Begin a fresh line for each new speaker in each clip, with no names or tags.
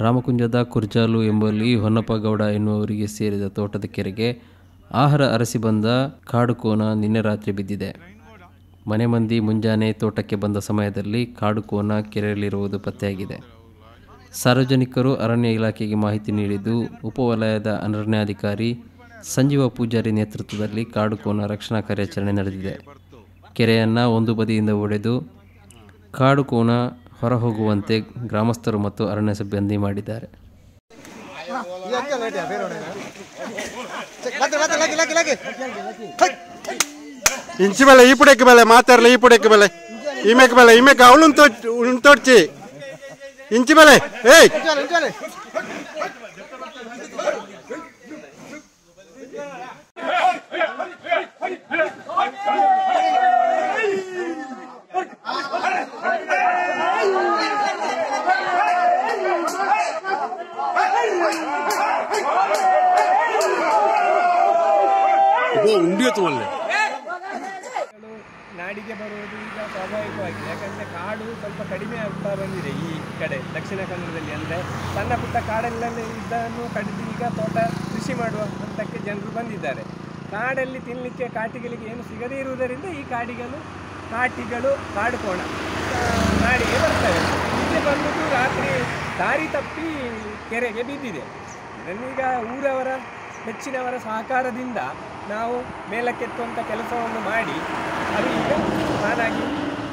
ರಾಮಕುಂಜದ ಕುರ್ಜಾಲು ಎಂಬಲ್ಲಿ ಹೊನ್ನಪ್ಪಗೌಡ ಎನ್ನುವವರಿಗೆ ಸೇರಿದ ತೋಟದ ಕೆರೆಗೆ ಆಹಾರ ಅರಸಿ ಬಂದ ಕಾಡುಕೋನ ನಿನ್ನೆ ರಾತ್ರಿ ಬಿದ್ದಿದೆ. ಮನೆ ಮಂದಿ ಮುಂಜಾನೆ ತೋಟಕ್ಕೆ ಬಂದ ಸಮಯದಲ್ಲಿ ಕಾಡುಕೋನ ಕೆರೆಯಲ್ಲಿರುವುದು ಪತ್ತೆಯಾಗಿದೆ. ಸಾರ್ವಜನಿಕರು ಅರಣ್ಯ ಇಲಾಖೆಗೆ ಮಾಹಿತಿ ನೀಡಿದ್ದು, ಉಪವಲಯದ ಅರಣ್ಯಾಧಿಕಾರಿ ಸಂಜೀವ ಪೂಜಾರಿ ನೇತೃತ್ವದಲ್ಲಿ ಕಾಡುಕೋನ ರಕ್ಷಣಾ ಕಾರ್ಯಾಚರಣೆ ನಡೆದಿದೆ. ಕೆರೆಯನ್ನು ಒಂದು ಬದಿಯಿಂದ ಒಡೆದು ಕಾಡುಕೋನ ಹೊರಹೋಗುವಂತೆ ಗ್ರಾಮಸ್ಥರು ಮತ್ತು ಅರಣ್ಯ ಸಿಬ್ಬಂದಿ ಮಾಡಿದ್ದಾರೆ.
ಇಂಚಿ ಬೆಲೆ ಈ ಪುಡಕ್ಕೆ ಬೆಲೆ ಮಾತಾಡಲ ಈ ಪುಡಕ್ಕೆ ಬೆಲೆ ಈಮೆಕ್ ಬೆಲೆ ಈಮೆಕ್ ಅವಳು ತೋಡ್ಚಿ ಇಂಚಿ ಬೆಲೆ ಏಯ್
ನಾಡಿಗೆ ಬರುವುದು ಈಗ ಸ್ವಾಭಾವಿಕವಾಗಿದೆ. ಯಾಕಂದರೆ ಕಾಡು ಸ್ವಲ್ಪ ಕಡಿಮೆ ಆಗ್ತಾ ಬಂದಿದೆ ಈ ಕಡೆ ದಕ್ಷಿಣ ಕನ್ನಡದಲ್ಲಿ. ಅಂದರೆ ಸಣ್ಣ ಪುಟ್ಟ ಕಾಡಲ್ಲೆಲ್ಲ ಇದನ್ನು ಕಡಿದು ಈಗ ತೋಟ ಕೃಷಿ ಮಾಡುವ ಹಂತಕ್ಕೆ ಜನರು ಬಂದಿದ್ದಾರೆ. ಕಾಡಲ್ಲಿ ತಿನ್ನಲಿಕ್ಕೆ ಕಾಟಿಗಳಿಗೆ ಏನು ಸಿಗದೇ ಇರುವುದರಿಂದ ಈ ಕಾಟಿಗಳು ಕಾಡುಕೋಣ ನಾಡಿಗೆ ಬರ್ತವೆ. ಇಲ್ಲಿ ಬಂದುದು ರಾತ್ರಿ ದಾರಿ ತಪ್ಪಿ ಕೆರೆಗೆ ಬಿದ್ದಿದೆ. ಇದನ್ನೀಗ ಊರವರ ಹೆಚ್ಚಿನವರ ಸಹಕಾರದಿಂದ ನಾವು ಮೇಲಕ್ಕೆತ್ತುವಂಥ ಕೆಲಸವನ್ನು ಮಾಡಿ ಅದು ಈಗ ತಾನಾಗಿ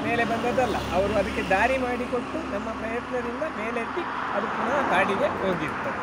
ಮೇಲೆ ಬಂದದ್ದಲ್ಲ. ಅವರು ಅದಕ್ಕೆ ದಾರಿ ಮಾಡಿಕೊಟ್ಟು ನಮ್ಮ ಪ್ರಯತ್ನದಿಂದ ಮೇಲೆತ್ತಿ ಅದು ಪುನಃ ಕಾಡಿಗೆ ಹೋಗಿರ್ತದೆ.